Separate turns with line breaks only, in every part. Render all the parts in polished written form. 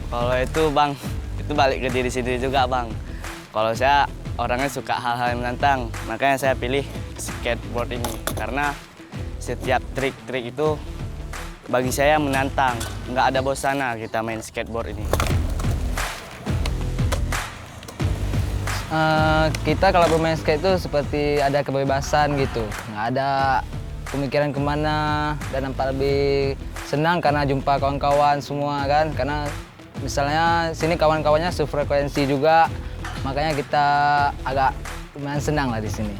Kalau itu bang, itu balik ke diri sendiri juga bang. Kalau saya orangnya suka hal-hal yang menantang, makanya saya pilih skateboard ini. Karena setiap trik-trik itu bagi saya menantang, nggak ada bosannya kita main skateboard ini.
Kita kalau bermain skate itu seperti ada kebebasan gitu, nggak ada pemikiran kemana dan nampak lebih senang karena jumpa kawan-kawan semua kan, karena misalnya sini kawan-kawannya sefrekuensi juga, makanya kita agak lumayan senang lah di sini.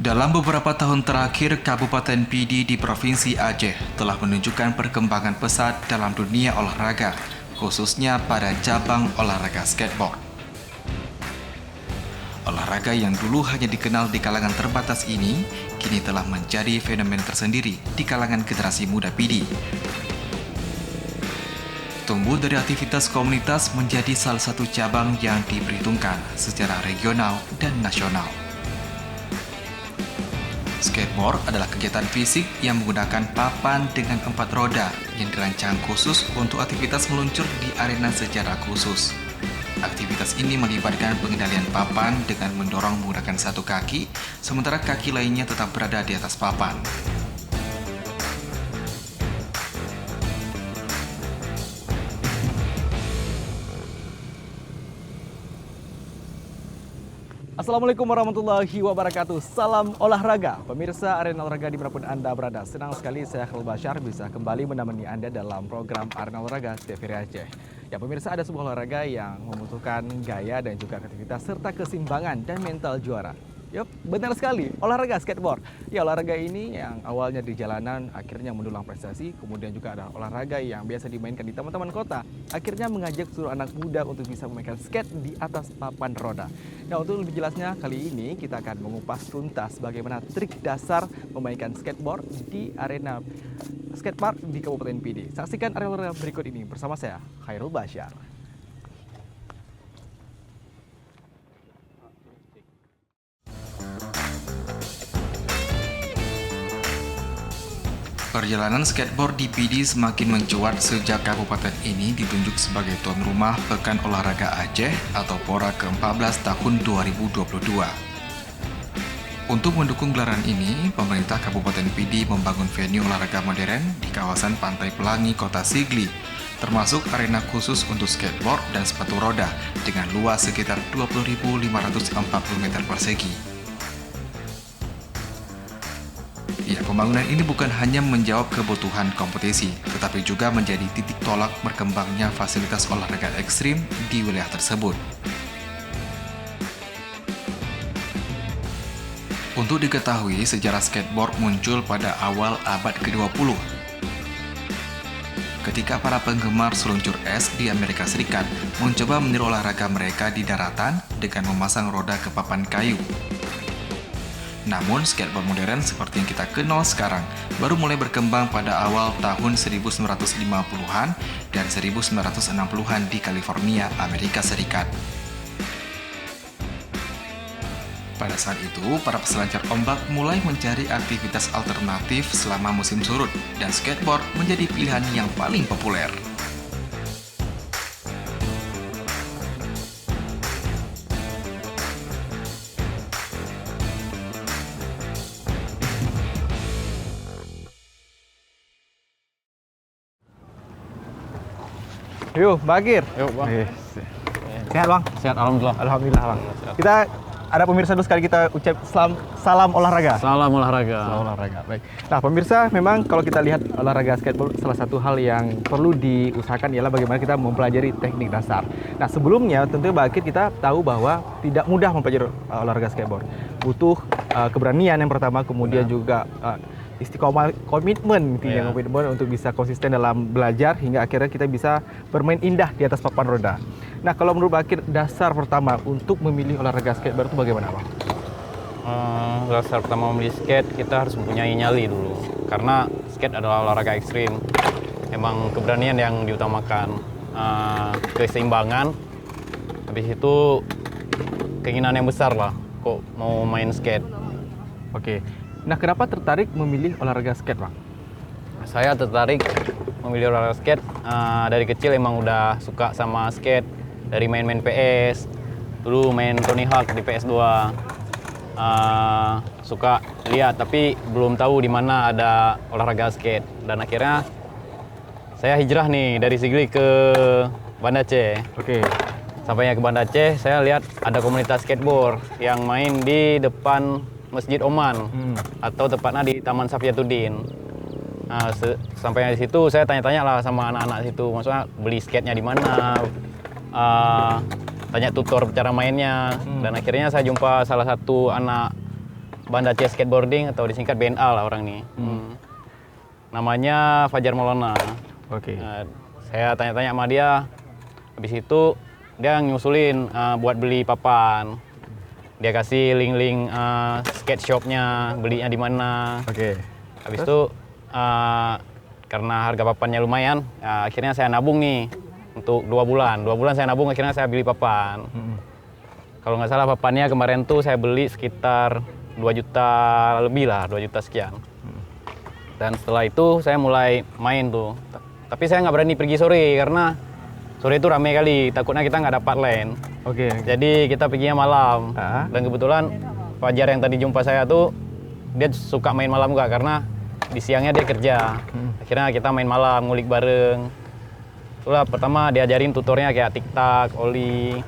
Dalam beberapa tahun terakhir, Kabupaten Pidi di Provinsi Aceh telah menunjukkan perkembangan pesat dalam dunia olahraga, khususnya pada cabang olahraga skateboard. Olahraga yang dulu hanya dikenal di kalangan terbatas ini, kini telah menjadi fenomena tersendiri di kalangan generasi muda Pidi. Tumbuh dari aktivitas komunitas menjadi salah satu cabang yang diperhitungkan secara regional dan nasional. Skateboard adalah kegiatan fisik yang menggunakan papan dengan 4 roda yang dirancang khusus untuk aktivitas meluncur di arena secara khusus. Aktivitas ini melibatkan pengendalian papan dengan mendorong menggunakan satu kaki, sementara kaki lainnya tetap berada di atas papan.
Assalamualaikum warahmatullahi wabarakatuh. Salam olahraga. Pemirsa Arena Olahraga dimanapun Anda berada. Senang sekali saya Khairul Bashar bisa kembali menemani Anda dalam program Arena Olahraga TVRI Aceh. Ya pemirsa, ada sebuah olahraga yang membutuhkan gaya dan juga aktivitas serta keseimbangan dan mental juara. Yup, benar sekali, olahraga skateboard. Ya, olahraga ini yang awalnya di jalanan akhirnya mendulang prestasi, kemudian juga ada olahraga yang biasa dimainkan di taman-taman kota, akhirnya mengajak seluruh anak muda untuk bisa memainkan skate di atas papan roda. Nah, untuk lebih jelasnya, kali ini kita akan mengupas tuntas bagaimana trik dasar memainkan skateboard di arena skatepark di Kabupaten Pidi. Saksikan area olahraga berikut ini bersama saya, Khairul Bashar.
Perjalanan skateboard di Pidi semakin mencuat sejak kabupaten ini ditunjuk sebagai tuan rumah Pekan Olahraga Aceh atau PORA ke-14 tahun 2022. Untuk mendukung gelaran ini, pemerintah Kabupaten Pidi membangun venue olahraga modern di kawasan Pantai Pelangi, Kota Sigli, termasuk arena khusus untuk skateboard dan sepatu roda dengan luas sekitar 20.540 meter persegi. Ya, pembangunan ini bukan hanya menjawab kebutuhan kompetisi, tetapi juga menjadi titik tolak berkembangnya fasilitas olahraga ekstrim di wilayah tersebut. Untuk diketahui, sejarah skateboard muncul pada awal abad ke-20. Ketika para penggemar seluncur es di Amerika Serikat mencoba meniru olahraga mereka di daratan dengan memasang roda ke papan kayu. Namun, skateboard modern seperti yang kita kenal sekarang baru mulai berkembang pada awal tahun 1950-an dan 1960-an di California, Amerika Serikat. Pada saat itu, para peselancar ombak mulai mencari aktivitas alternatif selama musim surut, dan skateboard menjadi pilihan yang paling populer.
Yuk, Bagir.
Yuk bang.
Sehat bang?
Sehat alhamdulillah.
Alhamdulillah bang.
Sehat.
Kita ada pemirsa dulu sekali kita ucap salam olahraga.
Salam olahraga.
Salam olahraga. Baik. Nah, pemirsa, memang kalau kita lihat olahraga skateboard, salah satu hal yang perlu diusahakan ialah bagaimana kita mempelajari teknik dasar. Nah, sebelumnya tentunya bagi kita tahu bahwa tidak mudah mempelajari olahraga skateboard. Butuh keberanian yang pertama, kemudian juga istiqomah, komitmen, intinya komitmen untuk bisa konsisten dalam belajar hingga akhirnya kita bisa bermain indah di atas papan roda. Nah, kalau menurut Bakir, dasar pertama untuk memilih olahraga skateboard itu bagaimana, Bang?
Dasar pertama memilih skate, kita harus mempunyai nyali dulu. Karena skate adalah olahraga ekstrim. Emang keberanian yang diutamakan, keseimbangan. Habis itu keinginan yang besar lah, kok mau main skate.
Oke. Nah, kenapa tertarik memilih olahraga skate, Bang?
Saya tertarik memilih olahraga skate dari kecil, emang udah suka sama skate. Dari main-main PS, dulu main Tony Hawk di PS2. Suka lihat tapi belum tahu di mana ada olahraga skate. Dan akhirnya saya hijrah nih dari Sigli ke Banda Aceh.
Oke.
Sampainya ke Banda Aceh, saya lihat ada komunitas skateboard yang main di depan Masjid Oman atau tepatnya di Taman Safiatuddin. Nah, sampai di situ saya tanya-tanya lah sama anak-anak situ, maksudnya beli skate-nya di mana, tanya tutor cara mainnya, dan akhirnya saya jumpa salah satu anak Banda Aceh Skateboarding atau disingkat BNA lah orang ini. Namanya Fajar Maulana.
Oke.
Saya tanya-tanya sama dia, habis itu dia nyusulin buat beli papan. Dia kasih link-link skate shop-nya, belinya di mana.
Oke.
Habis itu karena harga papannya lumayan, akhirnya saya nabung nih untuk 2 bulan. 2 bulan saya nabung, akhirnya saya beli papan. Kalau nggak salah papannya kemarin tuh saya beli sekitar 2 juta lebih lah, 2 juta sekian. Dan setelah itu saya mulai main tuh. Tapi saya nggak berani pergi sore karena sore itu rame kali, takutnya kita nggak dapat lane.
Oke.
Jadi kita perginya malam. Dan kebetulan Fajar yang tadi jumpa saya tuh, dia suka main malam juga karena di siangnya dia kerja. Akhirnya kita main malam, ngulik bareng. Itulah pertama diajarin tutornya kayak tik-tak, oli,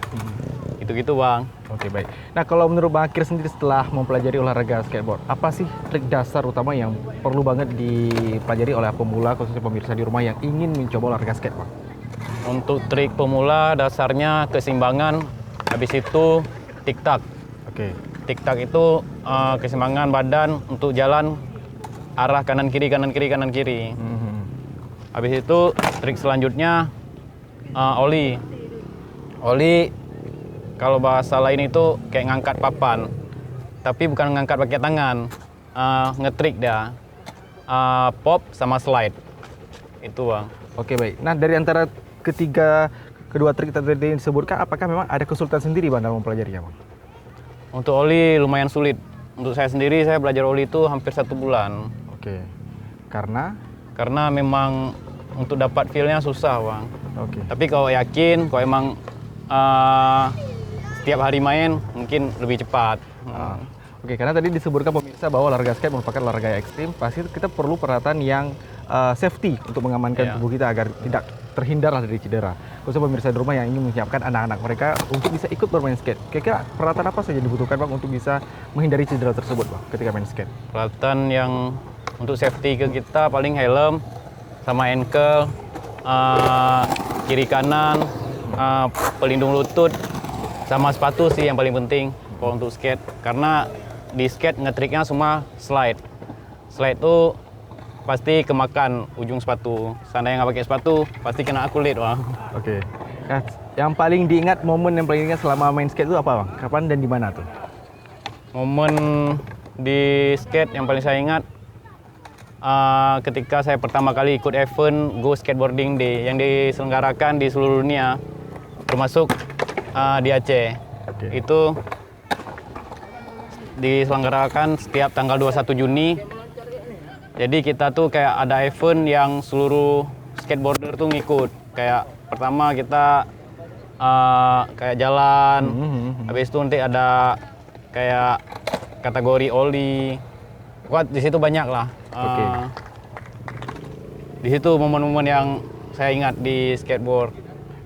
gitu-gitu Bang.
Oke, baik. Nah, kalau menurut Bang Akir sendiri setelah mempelajari olahraga skateboard, apa sih trik dasar utama yang perlu banget dipelajari oleh pemula, khususnya pemirsa di rumah yang ingin mencoba olahraga skate, Bang?
Untuk trik pemula dasarnya keseimbangan, habis itu tik-tak.
Oke.
Tik-tak itu keseimbangan badan untuk jalan arah kanan kiri kanan kiri kanan kiri. Habis itu trik selanjutnya oli. Oli kalau bahasa lain itu kayak ngangkat papan, tapi bukan ngangkat pakai tangan, ngetrik dia, pop sama slide. Itu Bang.
Oke, baik. Nah, dari antara kedua trik tadi yang disebutkan, apakah memang ada kesulitan sendiri Bang dalam mempelajarinya, Bang?
Untuk oli lumayan sulit. Untuk saya sendiri, saya belajar oli itu hampir 1 bulan.
Oke. Karena
memang untuk dapat feel-nya susah Bang.
Oke.
Tapi kalau yakin, kalau emang setiap hari main, mungkin lebih cepat.
Oke, karena tadi disebutkan pemirsa bahwa olahraga skate merupakan olahraga ekstrim, pasti kita perlu peralatan yang safety untuk mengamankan tubuh kita agar tidak terhindar dari cedera. Khususnya pemirsa di rumah yang ingin menyiapkan anak-anak mereka untuk bisa ikut bermain skate. Kira-kira peralatan apa saja dibutuhkan Bang untuk bisa menghindari cedera tersebut Bang ketika main skate?
Peralatan yang untuk safety ke kita paling helm, sama ankle, kiri kanan, pelindung lutut, sama sepatu sih yang paling penting kalau untuk skate. Karena di skate ngetriknya semua slide. Slide itu pasti kemakan ujung sepatu. Seandainya nggak pakai sepatu, pasti kena kulit Bang.
Oke. Nah, yang paling diingat, momen yang paling diingat selama main skate itu apa Bang? Kapan dan di mana tuh?
Momen di skate yang paling saya ingat ketika saya pertama kali ikut event Go Skateboarding Day yang diselenggarakan di seluruh dunia, termasuk di Aceh. Itu diselenggarakan setiap tanggal 21 Juni. Jadi kita tuh kayak ada event yang seluruh skateboarder tuh ngikut. Kayak pertama kita kayak jalan, habis itu nanti ada kayak kategori oli. Kuat di situ banyak lah. Di situ momen-momen yang saya ingat di skateboard.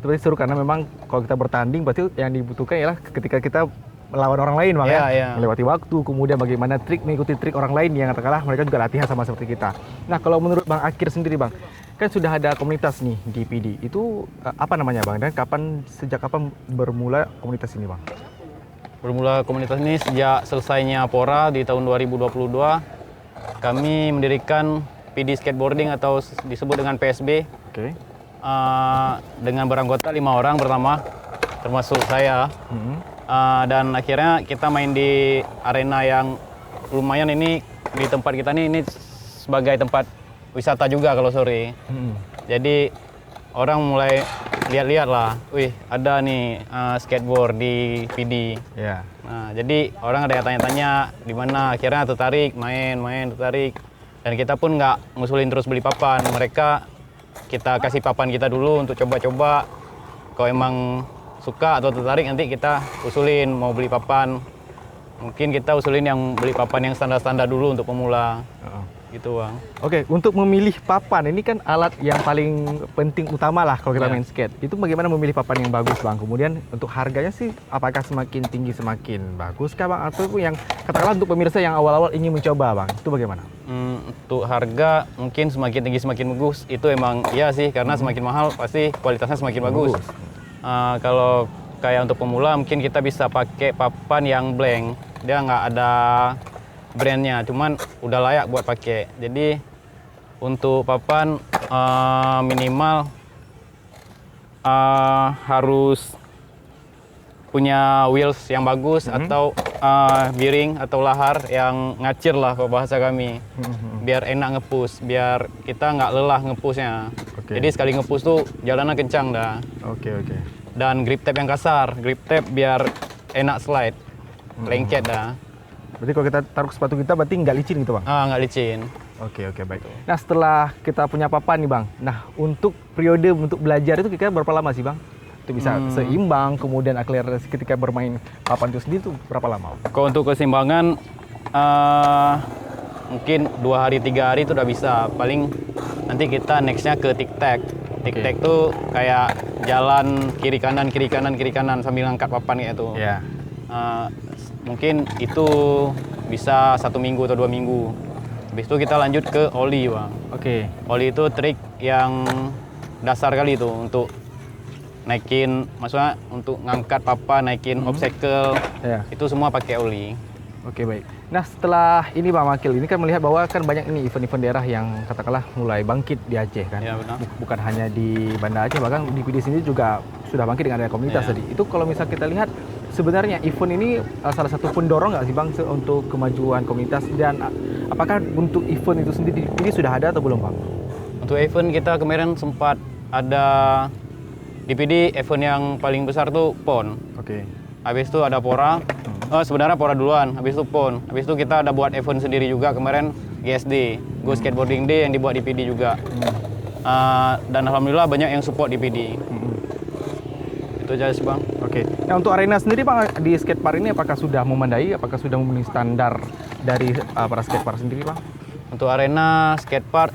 Itu seru karena memang kalau kita bertanding berarti yang dibutuhkan ialah ketika kita melawan orang lain bang
Iya,
ya,
iya.
melewati waktu, kemudian bagaimana mengikuti trik orang lain yang katakanlah mereka juga latihan sama seperti kita. Nah kalau menurut Bang Akir sendiri bang, kan sudah ada komunitas nih di PD, itu apa namanya bang, dan sejak kapan bermula komunitas ini bang?
Bermula komunitas ini sejak selesainya Pora di tahun 2022. Kami mendirikan PD Skateboarding atau disebut dengan PSB.
Oke.
Dengan beranggota 5 orang pertama, termasuk saya. Dan akhirnya kita main di arena yang lumayan ini, di tempat kita ini sebagai tempat wisata juga kalau sore. Jadi orang mulai lihat-lihat lah, wih ada nih skateboard di PD.
Ya.
Nah, jadi orang ada yang tanya-tanya di mana, akhirnya tertarik, main, tertarik. Dan kita pun nggak ngusulin terus beli papan, mereka kita kasih papan kita dulu untuk coba-coba. Kalau emang suka atau tertarik nanti kita usulin mau beli papan. Mungkin kita usulin yang beli papan yang standar-standar dulu untuk pemula. Gitu bang.
Oke, untuk memilih papan ini kan alat yang paling penting utama lah kalau kita
Ya.
main skate. Itu bagaimana memilih papan yang bagus bang? Kemudian untuk harganya sih apakah semakin tinggi semakin bagus kah bang? Atau yang katakanlah untuk pemirsa yang awal-awal ingin mencoba bang, itu bagaimana?
Untuk harga mungkin semakin tinggi semakin bagus. Itu emang iya sih, karena semakin mahal pasti kualitasnya semakin bagus. Kalau kayak untuk pemula mungkin kita bisa pakai papan yang blank. Dia nggak ada brandnya, cuman udah layak buat pakai. Jadi untuk papan minimal harus punya wheels yang bagus atau bearing atau lahar yang ngacir lah kalau bahasa kami, biar enak ngepush, biar kita nggak lelah ngepushnya.
Oke.
Jadi sekali ngepush tuh jalannya kencang dah.
Oke.
Dan grip tape yang kasar, grip tape biar enak slide, lengket dah.
Berarti kalau kita taruh sepatu kita berarti nggak licin gitu bang?
Nggak licin.
Oke, baik. Nah setelah kita punya papan nih bang, nah untuk periode untuk belajar itu kira-kira berapa lama sih bang? Itu bisa seimbang, kemudian akselerasi ketika bermain papan itu sendiri itu berapa lama?
Kalau untuk keseimbangan mungkin 2 hari 3 hari itu udah bisa. Paling nanti kita nextnya ke tic-tac. Tic-tac tuh kayak jalan kiri kanan sambil ngangkat papan kayak itu.
Ya.
Mungkin itu bisa 1 minggu atau 2 minggu. Habis itu kita lanjut ke ollie bang.
Oke.
Ollie itu trik yang dasar kali itu untuk naikin, maksudnya untuk ngangkat papan, naikin obstacle,
Ya.
itu semua pakai ollie.
Oke, baik. Nah setelah ini Bang Makil, ini kan melihat bahwa kan banyak ini event-event daerah yang katakanlah mulai bangkit di Aceh kan.
Ya, benar.
Bukan hanya di Banda Aceh, bahkan di PD sendiri juga sudah bangkit dengan ada komunitas
Ya.
tadi. Itu kalau misal kita lihat sebenarnya event ini salah satu pendorong nggak sih Bang untuk kemajuan komunitas, dan apakah untuk event itu sendiri di PD sudah ada atau belum Bang?
Untuk event kita kemarin sempat ada di PD, event yang paling besar tuh PON.
Oke.
Habis itu ada Pora. Sebenarnya Pora duluan, habis itu PON. Habis itu kita ada buat event sendiri juga kemarin, GSD, Go Skateboarding Day yang dibuat di PD juga. Dan alhamdulillah banyak yang support di PD. Itu aja sih Bang.
Oke. Nah untuk arena sendiri Bang di skatepark ini apakah sudah memadai? Apakah sudah memenuhi standar dari para skatepark sendiri Bang?
Untuk arena skatepark,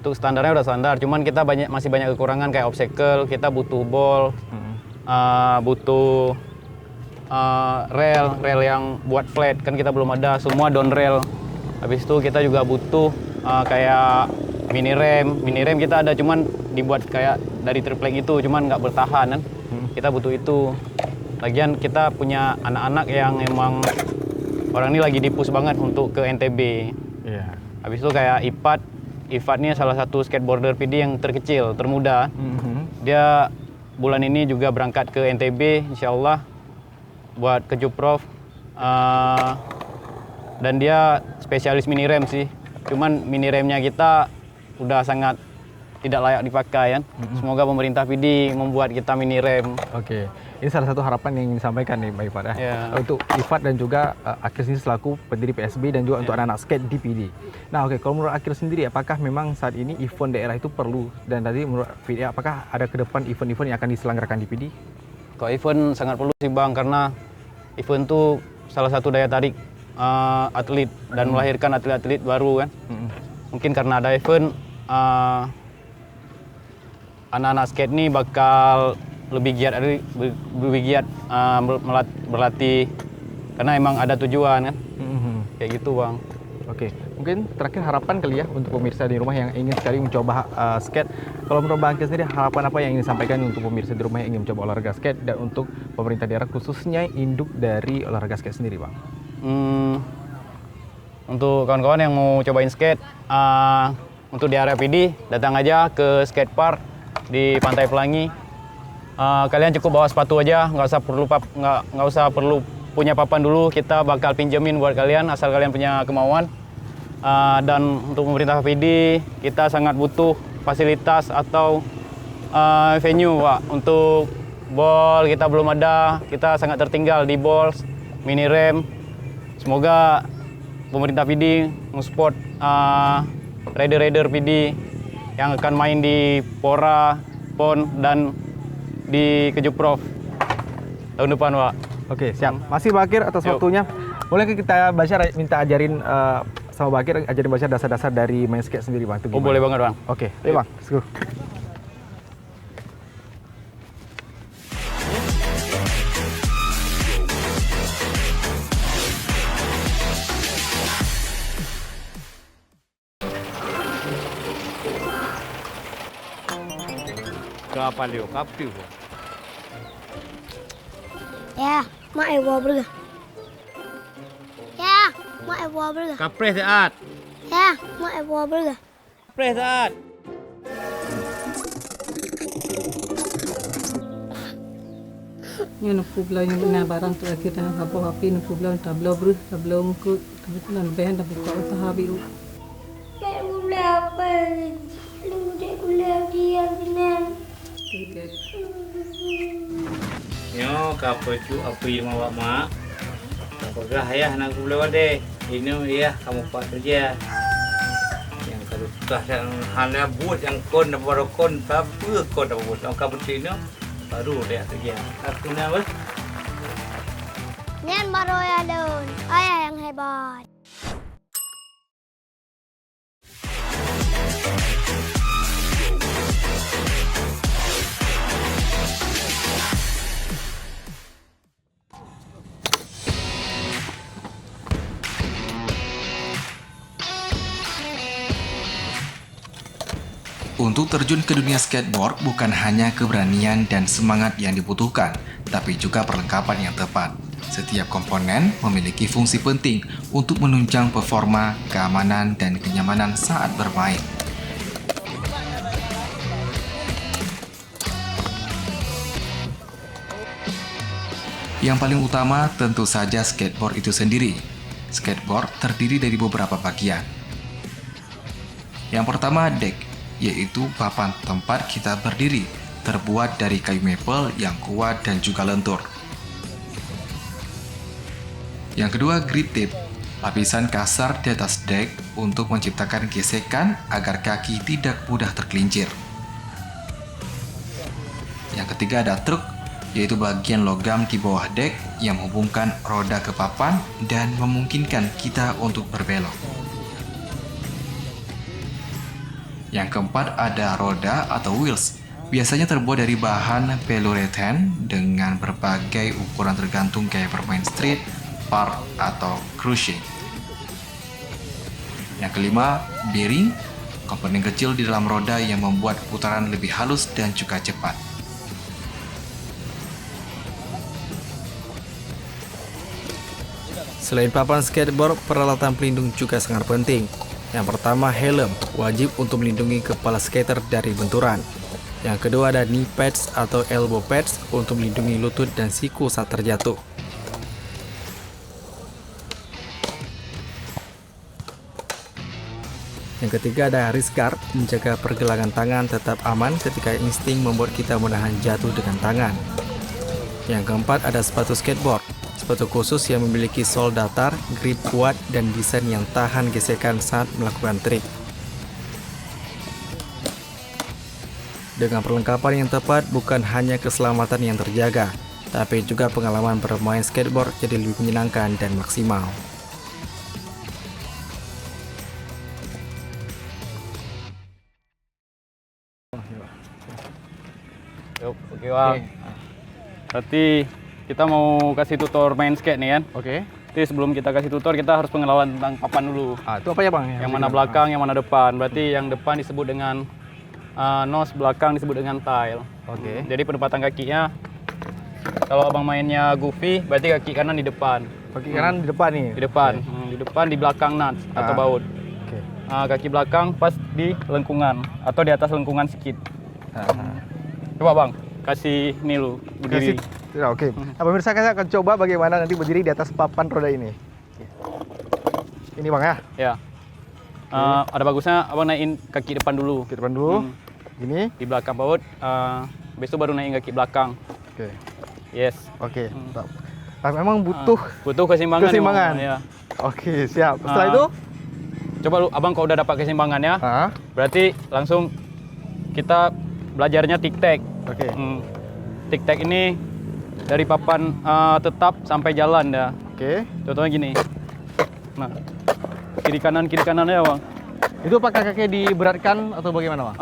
untuk standarnya udah standar, cuman kita masih banyak kekurangan kayak obstacle, kita butuh ball, butuh rel yang buat flat, kan kita belum ada, semua down rail. Habis itu kita juga butuh kayak mini rem kita ada, cuman dibuat kayak dari triplek itu, cuman nggak bertahan kan. Kita butuh itu. Lagian kita punya anak-anak yang emang orang ini lagi di-push banget untuk ke NTB.
Iya.
Habis itu kayak Ifat ini salah satu skateboarder PD yang terkecil, termuda. Dia bulan ini juga berangkat ke NTB, insya Allah buat ke Juprof. Dan dia spesialis mini rem sih. Cuman mini remnya kita udah sangat tidak layak dipakai kan. Semoga pemerintah PD membuat kita mini rem.
Oke, ini salah satu harapan yang disampaikan nih Mbak Ifat ya.
Ya.
Untuk Ifat dan juga Akil sendiri selaku pendiri PSB dan juga untuk anak-anak skate di PD. Nah oke, kalau menurut Akil sendiri apakah memang saat ini event daerah itu perlu, dan tadi menurut PD apakah ada ke depan event-event yang akan diselenggarakan di PD?
Kalau event sangat perlu sih Bang, karena event tuh salah satu daya tarik atlet dan melahirkan atlet-atlet baru kan. Mungkin karena ada event, anak-anak skate ini bakal lebih giat berlatih karena emang ada tujuan kan. Kayak gitu Bang.
Oke, mungkin terakhir harapan kali ya untuk pemirsa di rumah yang ingin sekali mencoba skate. Kalau menurut Bang Angki sendiri, harapan apa yang ingin disampaikan untuk pemirsa di rumah yang ingin mencoba olahraga skate dan untuk pemerintah daerah khususnya induk dari olahraga skate sendiri, Bang?
Untuk kawan-kawan yang mau cobain skate, untuk di area PD, datang aja ke skate park di Pantai Pelangi. Kalian cukup bawa sepatu aja, nggak usah perlu punya papan dulu. Kita bakal pinjemin buat kalian asal kalian punya kemauan. Dan untuk pemerintah PD, kita sangat butuh fasilitas atau venue, Pak. Untuk ball kita belum ada, kita sangat tertinggal di ball, mini ramp. Semoga pemerintah PD nge-support rider-rider PD yang akan main di Pora, PON, dan di Kejupprov tahun depan, Pak.
Oke, siap. Masih Bakir atas waktunya. Boleh kita Bashar minta ajarin sama Bakir, ajarin Bashar dasar-dasar dari main skate sendiri, Bang? Itu
Oh, boleh banget, Bang.
Oke, ayo Bang, let's go.
Kapal kaptiu.
Ya, mak berga. Ya, mak berga.
Kapres saat.
Ya, mak berga.
Kapres saat.
Yung nagpublaw yung binabarang to agad na hapo-hapi nagpublaw yung tablaw ko kebetulan bayan na buka ko tahabi ko.
Kayak gula apa? Lunggude gula dia benar.
Yo, kapu api mawa mak. Apakah ayah nak gula wade? Ini ya kamu pak kerja. Yang kalau sudah yang hanya buat yang kon dan baru kon tapi kon dan buat yang kamu ini baru dia kerja. Aku nama.
Nian baru ya don. Ayah yang hebat.
Untuk terjun ke dunia skateboard bukan hanya keberanian dan semangat yang dibutuhkan, tapi juga perlengkapan yang tepat. Setiap komponen memiliki fungsi penting untuk menunjang performa, keamanan, dan kenyamanan saat bermain. Yang paling utama tentu saja skateboard itu sendiri. Skateboard terdiri dari beberapa bagian. Yang pertama, deck, yaitu papan tempat kita berdiri, terbuat dari kayu maple yang kuat dan juga lentur. Yang kedua, grip tape, lapisan kasar di atas deck untuk menciptakan gesekan agar kaki tidak mudah tergelincir. Yang ketiga ada truk, yaitu bagian logam di bawah deck yang menghubungkan roda ke papan dan memungkinkan kita untuk berbelok. Yang keempat ada roda atau wheels, biasanya terbuat dari bahan polyurethane dengan berbagai ukuran tergantung gaya bermain street, park, atau cruising. Yang kelima, bearing, komponen kecil di dalam roda yang membuat putaran lebih halus dan juga cepat.
Selain papan skateboard, peralatan pelindung juga sangat penting. Yang pertama, helm, wajib untuk melindungi kepala skater dari benturan. Yang kedua ada knee pads atau elbow pads untuk melindungi lutut dan siku saat terjatuh. Yang ketiga ada wrist guard, menjaga pergelangan tangan tetap aman ketika insting membuat kita menahan jatuh dengan tangan. Yang keempat ada sepatu skateboard, sepatu khusus yang memiliki sol datar, grip kuat, dan desain yang tahan gesekan saat melakukan trik. Dengan perlengkapan yang tepat, bukan hanya keselamatan yang terjaga, tapi juga pengalaman bermain skateboard jadi lebih menyenangkan dan maksimal.
Yuk, oke Bang. Berarti kita mau kasih tutor main skate nih kan.
Oke.
Jadi sebelum kita kasih tutor kita harus pengenalan tentang papan dulu.
Itu apa ya Bang?
Yang mana belakang, yang mana depan. Berarti yang depan disebut dengan nose, belakang disebut dengan tail.
Oke.
Jadi penempatan kakinya, kalau abang mainnya goofy, berarti kaki kanan di depan.
Kaki kanan di depan nih.
Di depan, di depan di belakang nuts atau baut.
Oke.
Kaki belakang pas di lengkungan atau di atas lengkungan sedikit. Coba bang, kasih ini lu berdiri.
Oke. Nah, pemirsa kita akan coba bagaimana nanti berdiri di atas papan roda ini. Ini Bang ya.
Ya. Ada bagusnya abang naikin kaki depan dulu.
Kaki depan dulu. Gini.
Di belakang baut. Habis itu baru naikin kaki belakang.
Oke.
Yes.
Oke. Nah, memang butuh
butuh keseimbangan.
keseimbangan.
Ya.
Oke, siap. Setelah itu,
coba lu abang kalau udah dapat keseimbangannya, berarti langsung kita belajarnya tic-tac.
Oke.
Tic-tac ini dari papan tetap sampai jalan dah.
Oke.
Contohnya gini. Nah, kiri kanan ya bang.
Itu apakah kakinya diberatkan atau bagaimana Bang?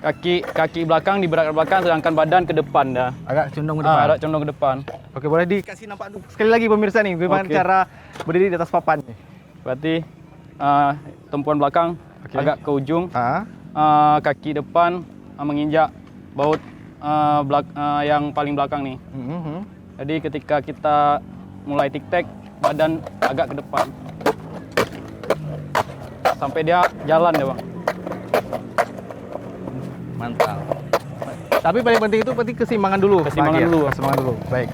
Kaki belakang diberatkan belakang, sedangkan badan ke depan dah.
Agak condong ke depan.
Agak condong ke depan.
Oke, boleh dikasih nampak sekali lagi pemirsa nih, bagaimana cara berdiri di atas papan nih.
Berarti tumpuan belakang agak ke ujung, kaki depan menginjak baut yang paling belakang nih. Jadi ketika kita mulai tic-tac, badan agak ke depan. Sampai dia jalan deh bang.
Mantap. Tapi paling penting itu berarti keseimbangan dulu.
Keseimbangan dulu.
Keseimbangan dulu. Baik.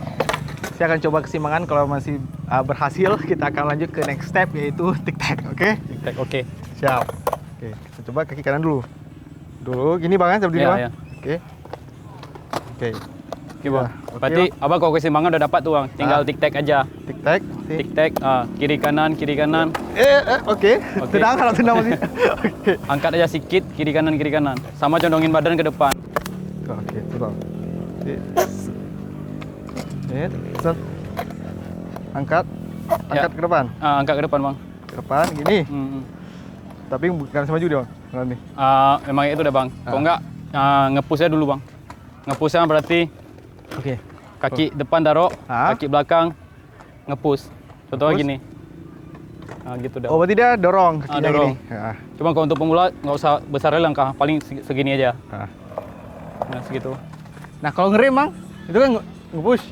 Saya akan coba keseimbangan, kalau masih berhasil kita akan lanjut ke next step yaitu tic-tac, oke?
Tic-tac, oke.
Siap. Oke, kita coba kaki kanan dulu. Gini Bang ya, berdiri Bang.
Ya.
Oke. Oke.
Oke bang. Berarti abang kalau keseimbangan udah dapat tuh bang, tinggal tic-tac aja.
Tic-tac.
Tic-tac, kiri kanan.
Oke. Tenang kalau tenang masih. Oke.
Angkat aja sedikit, kiri kanan. Sama condongin badan ke depan.
Oke, tenang. Set. Angkat ke depan.
Angkat ke depan bang.
Ke depan, gini. Tapi bukan sama juga Bang. Nih.
Memang itu udah bang. Kalau enggak, nge-push aja dulu bang. Nge-pushnya berarti kaki depan taruh, kaki belakang nge-push. Contohnya gini. Gitu dah.
Oh, berarti dia dorong kakinya
dorong.
gini.
Cuma kalau untuk pemula nggak usah besar langkah, paling segini aja. Nah, segitu.
Nah, kalau ngerem Bang, itu kan nge-push.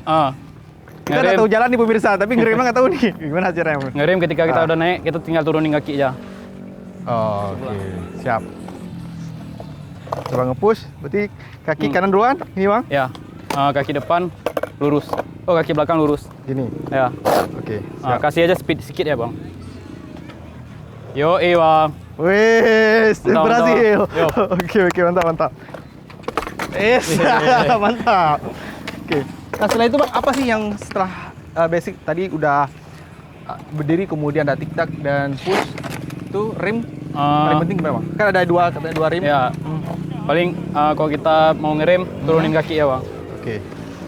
Kita udah tahu jalan nih pemirsa, tapi ngeremnya nggak tahu nih. Gimana caranya?
Ngerem ketika kita udah naik, kita tinggal turunin kaki aja.
Oke, siap. Coba nge-push, berarti kaki kanan duluan, ini Bang?
Ya, kaki depan lurus. Oh, kaki belakang lurus.
Gini?
Ya.
Oke, siap.
Kasih aja speed sedikit ya Bang. Yo, Bang.
Wes, berhasil. Oke, mantap. Mantap. Oke. Nah, setelah itu Bang, apa sih yang setelah basic tadi udah berdiri, kemudian ada tic-tac dan push, itu rim paling penting gimana Bang? Kan ada dua rim.
Ya. Paling kalau kita mau ngerem, turunin kaki ya Bang.
Oke.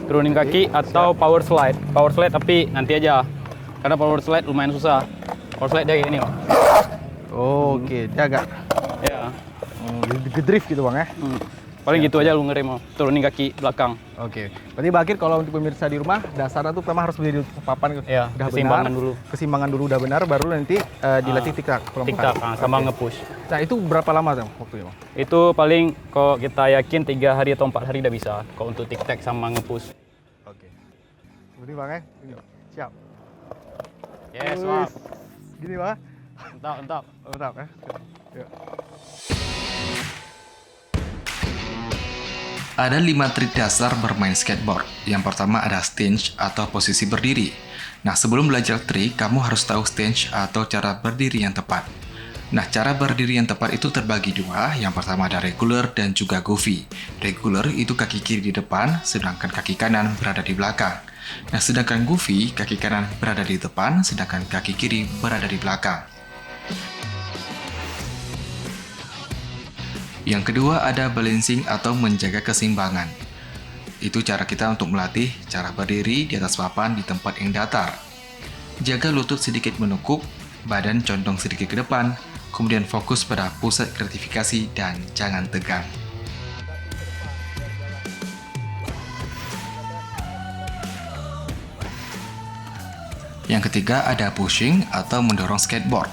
Turunin kaki atau power slide. Power slide tapi nanti aja. Karena power slide lumayan susah. Power slide dia kayak gini Bang.
Oke, dia agak ngedrift gitu Bang ya.
Paling gitu aja lu ngerem, turunin kaki belakang.
Oke. Berarti Bakir kalau untuk pemirsa di rumah, dasarnya tuh memang harus berdiri di papan
ya,
udah
keseimbangan
benar.
dulu.
Keseimbangan dulu udah benar, baru nanti dilatih tic-tac.
Tic-tac sama nge-push.
Nah, itu berapa lama Bang waktunya Bang?
Itu paling kalau kita yakin 3 hari atau 4 hari udah bisa kalau untuk tic-tac sama nge-push.
Oke. Seperti Bang ya. Ini. Siap.
Yes, wah.
Gini Bang.
Mantap.
Mantap ya. Yuk.
Ada 5 trik dasar bermain skateboard. Yang pertama ada stance atau posisi berdiri. Nah, sebelum belajar trik, kamu harus tahu stance atau cara berdiri yang tepat. Nah, cara berdiri yang tepat itu terbagi dua. Yang pertama ada regular dan juga goofy. Regular itu kaki kiri di depan, sedangkan kaki kanan berada di belakang. Nah, sedangkan goofy, kaki kanan berada di depan, sedangkan kaki kiri berada di belakang. Yang kedua ada balancing atau menjaga keseimbangan. Itu cara kita untuk melatih cara berdiri di atas papan di tempat yang datar. Jaga lutut sedikit menekuk, badan condong sedikit ke depan, kemudian fokus pada pusat gratifikasi dan jangan tegang. Yang ketiga ada pushing atau mendorong skateboard.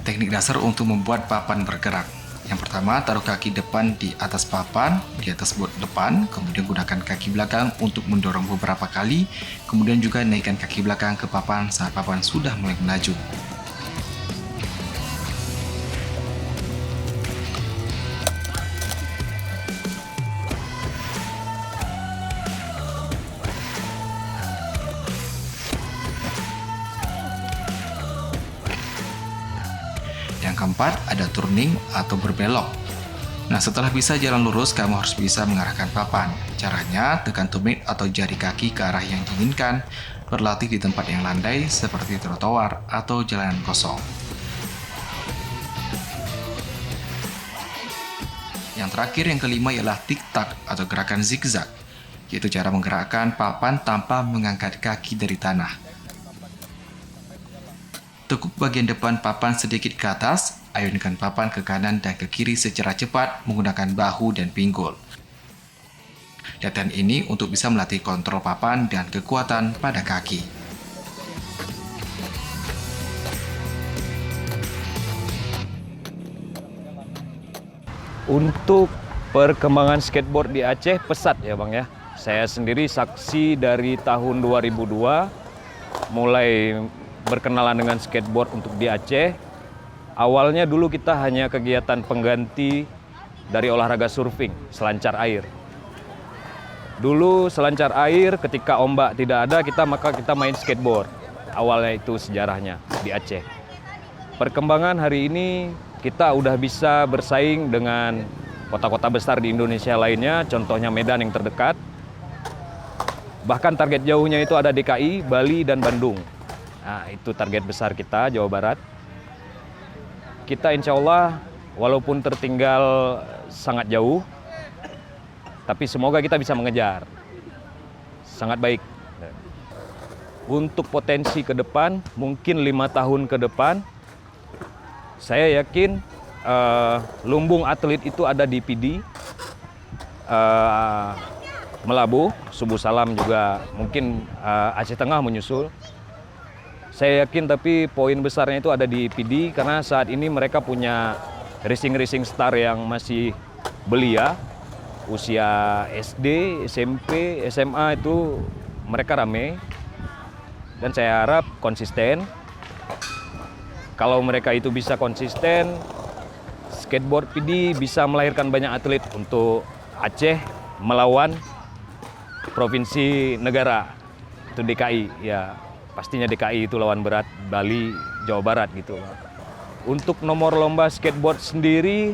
Teknik dasar untuk membuat papan bergerak. Yang pertama, taruh kaki depan di atas papan, di atas board depan, kemudian gunakan kaki belakang untuk mendorong beberapa kali, kemudian juga naikkan kaki belakang ke papan saat papan sudah mulai melaju. Yang keempat, ada turning atau berbelok. Nah, setelah bisa jalan lurus, kamu harus bisa mengarahkan papan. Caranya, tekan tumit atau jari kaki ke arah yang diinginkan, berlatih di tempat yang landai seperti trotoar atau jalanan kosong. Yang terakhir, yang kelima ialah tik-tak atau gerakan zigzag, yaitu cara menggerakkan papan tanpa mengangkat kaki dari tanah. Tekuk bagian depan papan sedikit ke atas, ayunkan papan ke kanan dan ke kiri secara cepat menggunakan bahu dan pinggul. Latihan ini untuk bisa melatih kontrol papan dan kekuatan pada kaki.
Untuk perkembangan skateboard di Aceh pesat ya Bang ya. Saya sendiri saksi dari tahun 2002 mulai berkenalan dengan skateboard untuk di Aceh. Awalnya dulu kita hanya kegiatan pengganti dari olahraga surfing, selancar air. Dulu selancar air ketika ombak tidak ada maka kita main skateboard. Awalnya itu sejarahnya di Aceh. Perkembangan hari ini kita udah bisa bersaing dengan kota-kota besar di Indonesia lainnya, contohnya Medan yang terdekat. Bahkan target jauhnya itu ada DKI, Bali, dan Bandung. Nah, itu target besar kita, Jawa Barat. Kita insya Allah, walaupun tertinggal sangat jauh, tapi semoga kita bisa mengejar. Sangat baik. Untuk potensi ke depan, mungkin 5 tahun ke depan, saya yakin lumbung atlet itu ada di PD, Melabu, Subuh Salam juga mungkin Aceh Tengah menyusul. Saya yakin tapi poin besarnya itu ada di PD karena saat ini mereka punya racing star yang masih belia. Usia SD, SMP, SMA itu mereka rame. Dan saya harap konsisten. Kalau mereka itu bisa konsisten, skateboard PD bisa melahirkan banyak atlet untuk Aceh melawan provinsi negara. Itu DKI ya. Pastinya DKI itu lawan berat Bali, Jawa Barat gitu. Untuk nomor lomba skateboard sendiri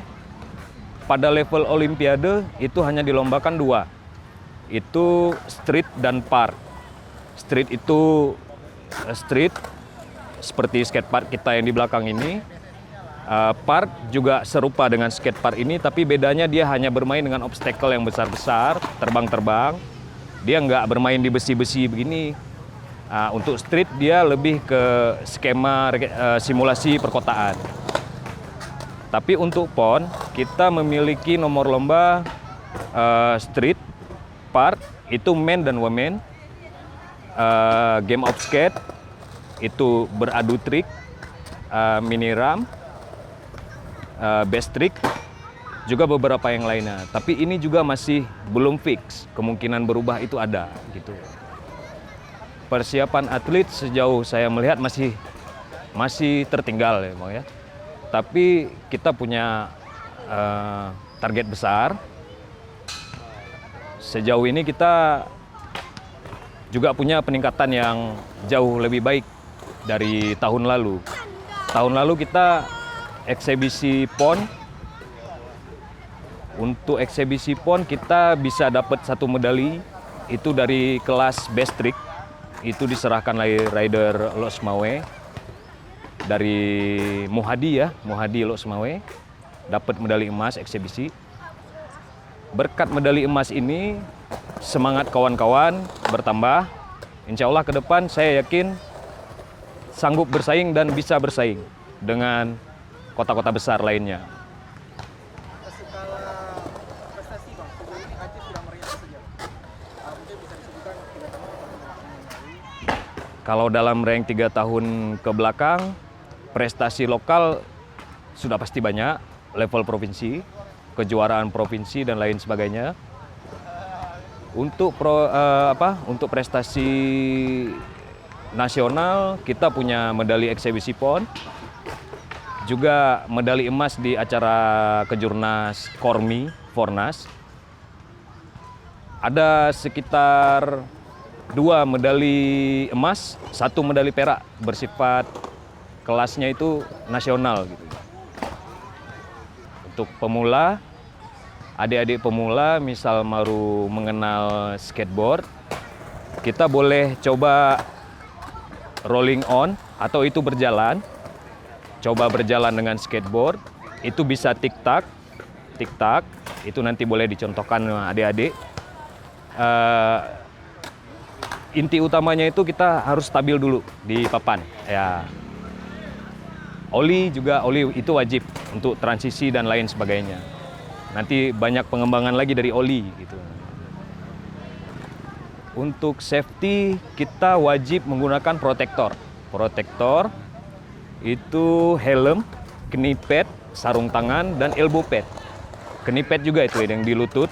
pada level olimpiade itu hanya dilombakan 2. Itu street dan park. Street itu street seperti skatepark kita yang di belakang ini. Park juga serupa dengan skatepark ini, tapi bedanya dia hanya bermain dengan obstacle yang besar-besar, terbang-terbang. Dia nggak bermain di besi-besi begini. Untuk street dia lebih ke skema simulasi perkotaan. Tapi untuk PON kita memiliki nomor lomba street, park, itu men dan women. Game of skate, itu beradu trik, mini ramp, best trick, juga beberapa yang lainnya. Tapi ini juga masih belum fix, kemungkinan berubah itu ada gitu. Persiapan atlet sejauh saya melihat masih tertinggal ya Bang ya. Tapi kita punya target besar. Sejauh ini kita juga punya peningkatan yang jauh lebih baik dari tahun lalu. Tahun lalu kita eksebisi PON. Untuk eksebisi PON kita bisa dapat 1 medali itu dari kelas best trick. Itu diserahkan rider Los Mawe dari Muhadi Los Mawe, dapat medali emas eksebisi. Berkat medali emas ini semangat kawan-kawan bertambah. Insya Allah ke depan saya yakin sanggup bersaing dan bisa bersaing dengan kota-kota besar lainnya. Kalau dalam rank 3 tahun ke belakang, prestasi lokal sudah pasti banyak, level provinsi, kejuaraan provinsi dan lain sebagainya. Untuk untuk prestasi nasional kita punya medali eksebisi PON, juga medali emas di acara Kejurnas Kormi, Fornas. Ada sekitar 2 medali emas, 1 medali perak bersifat kelasnya itu nasional gitu. Untuk pemula, adik-adik pemula misal baru mengenal skateboard, kita boleh coba rolling on atau itu berjalan. Coba berjalan dengan skateboard, itu bisa tik-tak, itu nanti boleh dicontohkan adik-adik. Inti utamanya itu kita harus stabil dulu di papan. Ya. Oli itu wajib untuk transisi dan lain sebagainya. Nanti banyak pengembangan lagi dari oli gitu. Untuk safety kita wajib menggunakan protektor. Protektor itu helm, knee pad, sarung tangan dan elbow pad. Knee pad juga itu yang di lutut,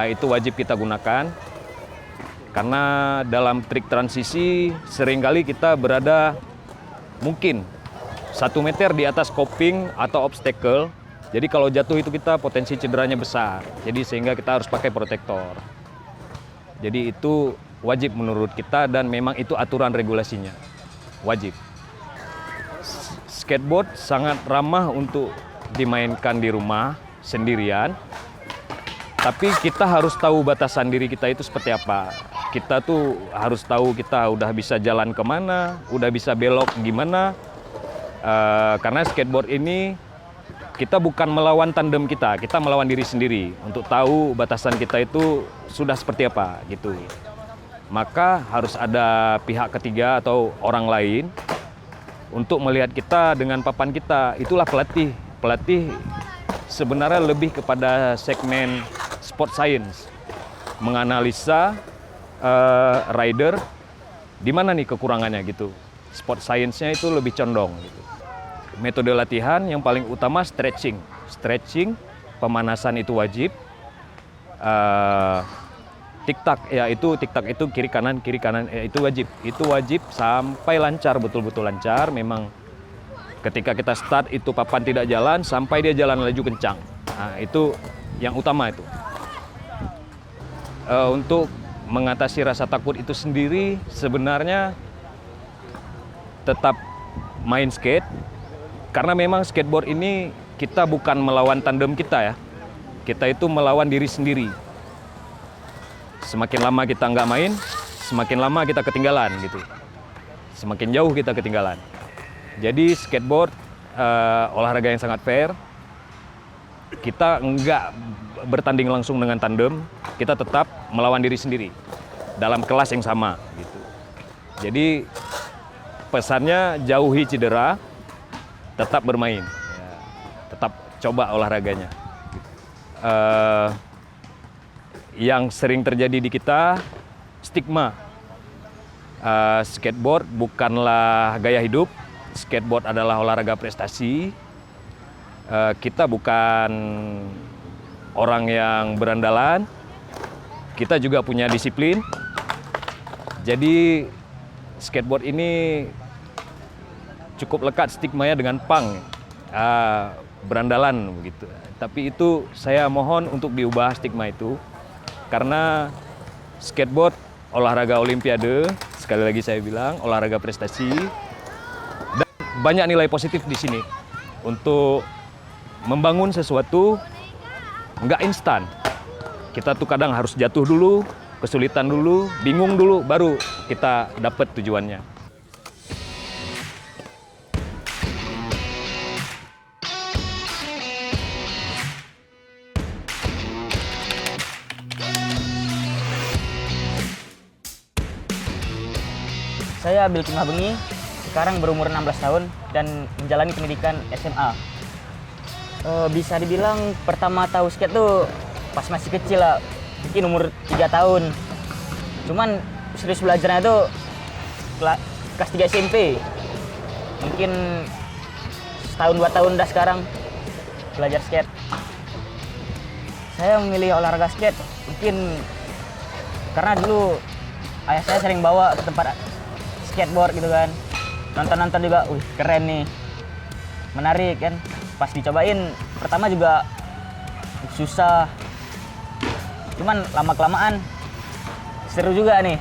itu wajib kita gunakan. Karena dalam trik transisi seringkali kita berada mungkin 1 meter di atas coping atau obstacle. Jadi kalau jatuh itu kita potensi cederanya besar. Jadi sehingga kita harus pakai protektor. Jadi itu wajib menurut kita dan memang itu aturan regulasinya. Wajib. Skateboard sangat ramah untuk dimainkan di rumah sendirian. Tapi kita harus tahu batasan diri kita itu seperti apa. Kita tuh harus tahu kita udah bisa jalan kemana, udah bisa belok gimana. Karena skateboard ini kita bukan melawan tandem kita melawan diri sendiri untuk tahu batasan kita itu sudah seperti apa gitu. Maka harus ada pihak ketiga atau orang lain untuk melihat kita dengan papan kita. Itulah pelatih. Pelatih sebenarnya lebih kepada segmen sport science, menganalisa rider di mana nih kekurangannya gitu. Sport science-nya itu lebih condong gitu. Metode latihan yang paling utama stretching. Stretching, pemanasan itu wajib. Tik-tak itu kiri kanan itu wajib. Itu wajib sampai lancar, betul-betul lancar. Memang ketika kita start itu papan tidak jalan sampai dia jalan laju kencang. Nah, itu yang utama itu. Untuk mengatasi rasa takut itu sendiri sebenarnya tetap main skate. Karena memang skateboard ini kita bukan melawan tandem kita ya. Kita itu melawan diri sendiri. Semakin lama kita nggak main, semakin lama kita ketinggalan gitu. Semakin jauh kita ketinggalan. Jadi skateboard olahraga yang sangat fair. Kita nggak bertanding langsung dengan tandem, kita tetap melawan diri sendiri dalam kelas yang sama gitu. Jadi pesannya jauhi cedera, tetap bermain, ya, tetap coba olahraganya. Yang sering terjadi di kita stigma, skateboard bukanlah gaya hidup, skateboard adalah olahraga prestasi. Kita bukan orang yang berandalan, kita juga punya disiplin. Jadi skateboard ini cukup lekat stigmanya dengan punk, berandalan begitu. Tapi itu saya mohon untuk diubah stigma itu, karena skateboard olahraga olimpiade, sekali lagi saya bilang olahraga prestasi, dan banyak nilai positif di sini untuk membangun sesuatu. Nggak instan. Kita tuh kadang harus jatuh dulu, kesulitan dulu, bingung dulu, baru kita dapat tujuannya.
Saya Bilkin Mabengi, sekarang berumur 16 tahun dan menjalani pendidikan SMA. Bisa dibilang pertama tahu skate tuh pas masih kecil lah, mungkin umur 3 tahun. Cuman serius belajarnya tuh kelas 3 SMP. Mungkin setahun 2 tahun dah sekarang belajar skate. Saya memilih olahraga skate mungkin karena dulu ayah saya sering bawa ke tempat skateboard gitu kan. Nonton-nonton juga, wih keren nih, menarik kan. Pas dicobain pertama juga susah, cuman lama-kelamaan seru juga nih.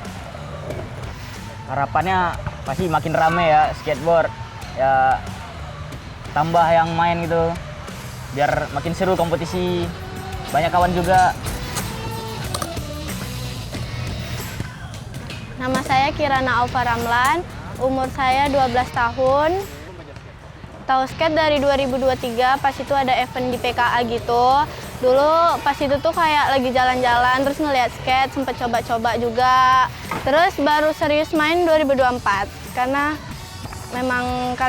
Harapannya pasti makin rame ya skateboard, ya tambah yang main gitu, biar makin seru kompetisi, banyak kawan juga.
Nama saya Kirana Aufa Ramlan, umur saya 12 tahun. Tahu skate dari 2023, pas itu ada event di PKA gitu. Dulu pas itu tuh kayak lagi jalan-jalan, terus ngeliat skate, sempet coba-coba juga. Terus baru serius main 2024, karena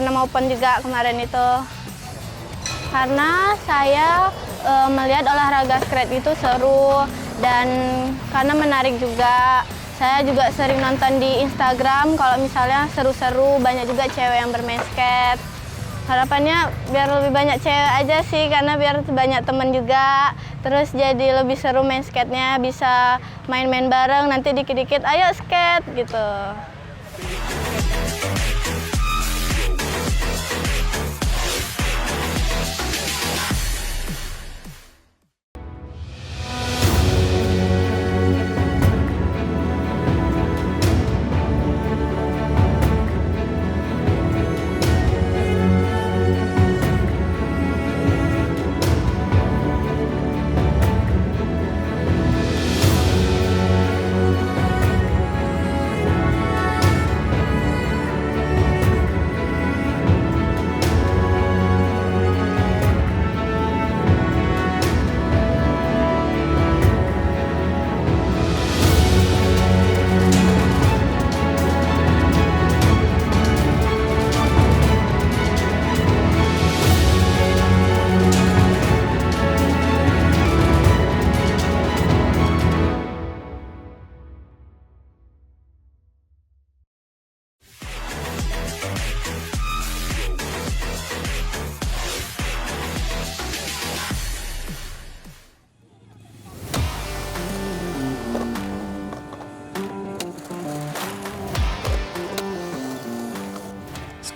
mau pon juga kemarin itu. Karena saya melihat olahraga skate itu seru, dan karena menarik juga. Saya juga sering nonton di Instagram, kalau misalnya seru-seru, banyak juga cewek yang bermain skate. Harapannya biar lebih banyak cewek aja sih, karena biar banyak temen juga. Terus jadi lebih seru main skate-nya, bisa main-main bareng, nanti dikit-dikit ayo skate gitu.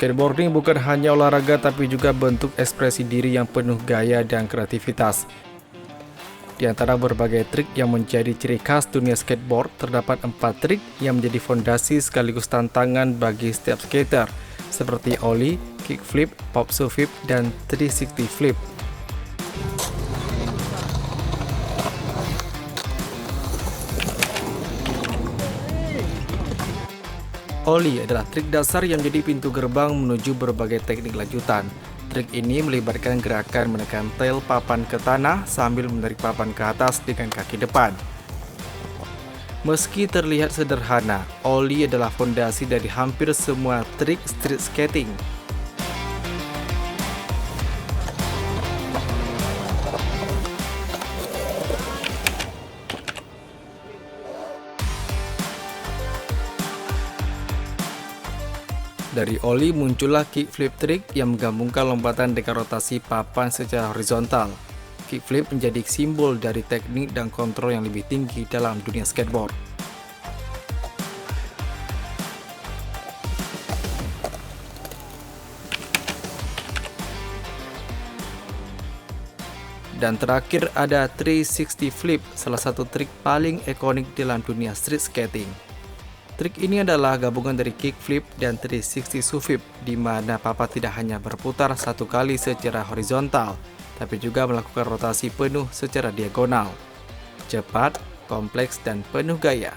Skateboarding bukan hanya olahraga tapi juga bentuk ekspresi diri yang penuh gaya dan kreativitas. Di antara berbagai trik yang menjadi ciri khas dunia skateboard, terdapat 4 trik yang menjadi fondasi sekaligus tantangan bagi setiap skater, seperti ollie, kickflip, pop flip, dan 360 flip. Ollie adalah trik dasar yang menjadi pintu gerbang menuju berbagai teknik lanjutan. Trik ini melibatkan gerakan menekan tail papan ke tanah sambil menarik papan ke atas dengan kaki depan. Meski terlihat sederhana, ollie adalah fondasi dari hampir semua trik street skating. Dari ollie muncullah kickflip trick yang menggabungkan lompatan dengan rotasi papan secara horizontal. Kickflip menjadi simbol dari teknik dan kontrol yang lebih tinggi dalam dunia skateboard. Dan terakhir ada 360 flip, salah satu trik paling ikonik dalam dunia street skating. Trik ini adalah gabungan dari kickflip dan 360 suflip, di mana papan tidak hanya berputar satu kali secara horizontal, tapi juga melakukan rotasi penuh secara diagonal. Cepat, kompleks, dan penuh gaya,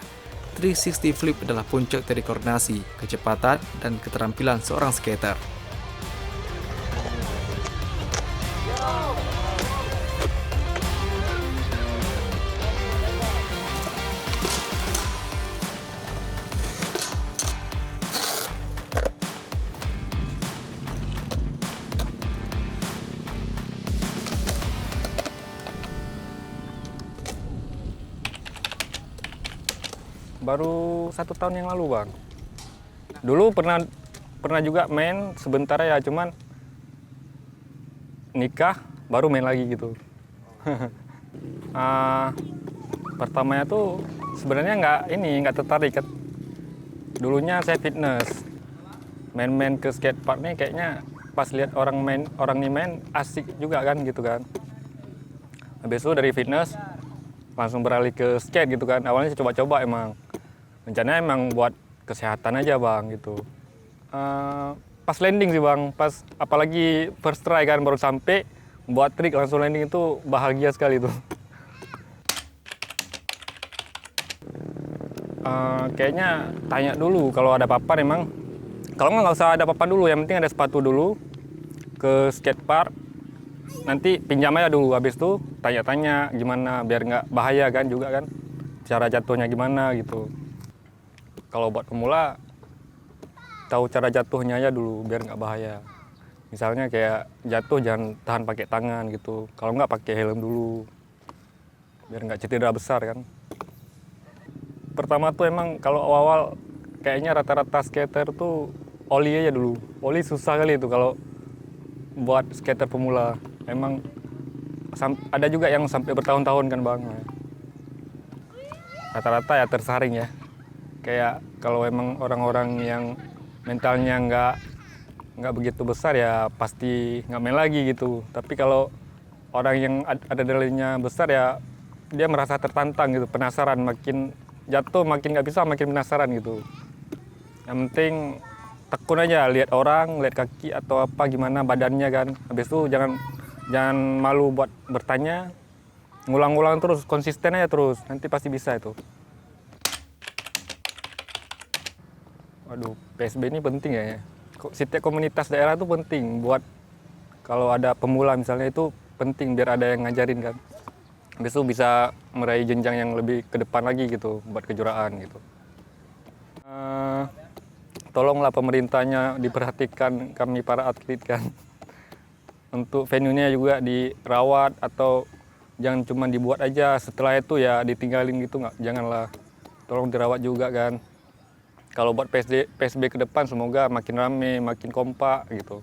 360 flip adalah puncak dari koordinasi, kecepatan, dan keterampilan seorang skater.
Baru 1 tahun yang lalu, Bang.
Dulu pernah juga main sebentar ya, cuman nikah baru main lagi gitu. Pertamanya tuh sebenarnya nggak tertarik kan. Dulunya saya fitness, main-main ke skatepark nih kayaknya pas lihat orang nih main asik juga kan gitu kan. Habis itu dari fitness langsung beralih ke skate gitu kan. Awalnya saya coba-coba emang, rencananya emang buat kesehatan aja bang gitu. Pas landing sih bang, pas apalagi first try kan baru sampai buat trik langsung landing itu bahagia sekali tuh. Kayaknya tanya dulu kalau ada papan emang. Kalau nggak usah ada papan dulu, yang penting ada sepatu dulu ke skatepark. Nanti pinjam aja dulu, habis itu tanya-tanya gimana biar nggak bahaya kan juga kan. Cara jatuhnya gimana gitu. Kalau buat pemula tahu cara jatuhnya aja dulu biar nggak bahaya. Misalnya kayak jatuh jangan tahan pakai tangan gitu. Kalau nggak pakai helm dulu biar nggak cedera besar kan. Pertama tuh emang kalau awal kayaknya rata-rata skater tuh oli aja dulu. Oli susah kali itu kalau buat skater pemula. Emang ada juga yang sampai bertahun-tahun kan bang. Rata-rata ya tersaring ya. Kayak kalau emang orang-orang yang mentalnya nggak begitu besar ya pasti nggak main lagi gitu. Tapi kalau orang yang ada adrenalinnya besar ya dia merasa tertantang gitu, penasaran, makin jatuh makin nggak bisa, makin penasaran gitu. Yang penting tekun aja, lihat orang, lihat kaki atau apa gimana badannya kan. Habis itu jangan malu buat bertanya, ngulang-ngulang terus, konsisten aja terus, nanti pasti bisa itu. Waduh, PSB ini penting ya. Setiap komunitas daerah itu penting buat kalau ada pemula misalnya itu penting biar ada yang ngajarin kan. Habis itu bisa meraih jenjang yang lebih ke depan lagi gitu buat kejuaraan gitu. Tolonglah pemerintahnya diperhatikan kami para atlet kan. Untuk venue-nya juga dirawat atau jangan cuma dibuat aja setelah itu ya ditinggalin gitu, nggak, janganlah. Tolong dirawat juga kan. Kalau buat PSB ke depan semoga makin rame, makin kompak gitu.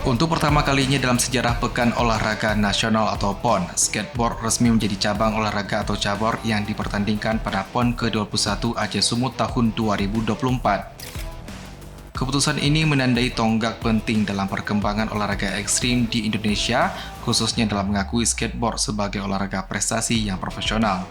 Untuk pertama kalinya dalam sejarah Pekan Olahraga Nasional atau PON, skateboard resmi menjadi cabang olahraga atau cabur yang dipertandingkan pada PON ke-21 Aceh Sumut tahun 2024. Keputusan ini menandai tonggak penting dalam perkembangan olahraga ekstrim di Indonesia, khususnya dalam mengakui skateboard sebagai olahraga prestasi yang profesional.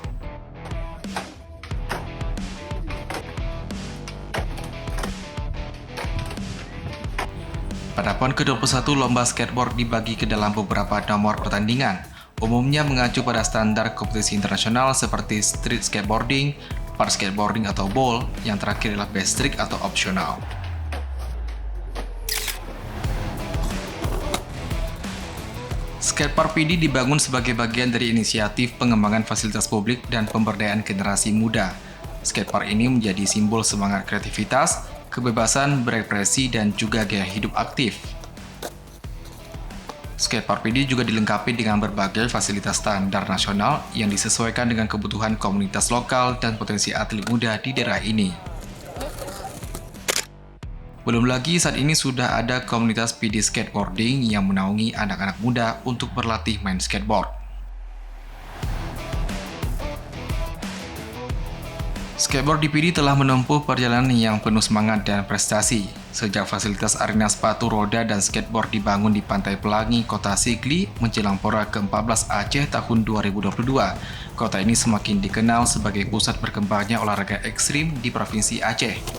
Pada PON ke-21, lomba skateboard dibagi ke dalam beberapa nomor pertandingan. Umumnya mengacu pada standar kompetisi internasional seperti street skateboarding, park skateboarding atau bowl, yang terakhir adalah best trick atau opsional. Skatepark PD dibangun sebagai bagian dari inisiatif pengembangan fasilitas publik dan pemberdayaan generasi muda. Skatepark ini menjadi simbol semangat kreativitas, kebebasan berekspresi, dan juga gaya hidup aktif. Skatepark PD juga dilengkapi dengan berbagai fasilitas standar nasional yang disesuaikan dengan kebutuhan komunitas lokal dan potensi atlet muda di daerah ini. Belum lagi saat ini sudah ada komunitas PD skateboarding yang menaungi anak-anak muda untuk berlatih main skateboard. Skateboard di PD telah menempuh perjalanan yang penuh semangat dan prestasi. Sejak fasilitas arena sepatu roda dan skateboard dibangun di Pantai Pelangi, Kota Sigli, menjelang Pora ke-14 Aceh tahun 2022, kota ini semakin dikenal sebagai pusat berkembangnya olahraga ekstrim di Provinsi Aceh.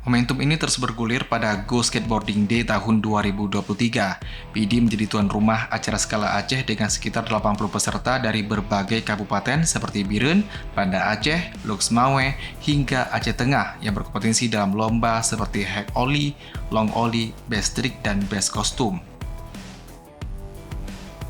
Momentum ini terus bergulir pada Go Skateboarding Day tahun 2023. PD menjadi tuan rumah acara skala Aceh dengan sekitar 80 peserta dari berbagai kabupaten seperti Biren, Banda Aceh, Luxmawe, hingga Aceh Tengah yang berkompetensi dalam lomba seperti Hack Ollie, Long Ollie, Best Trick, dan Best Costume.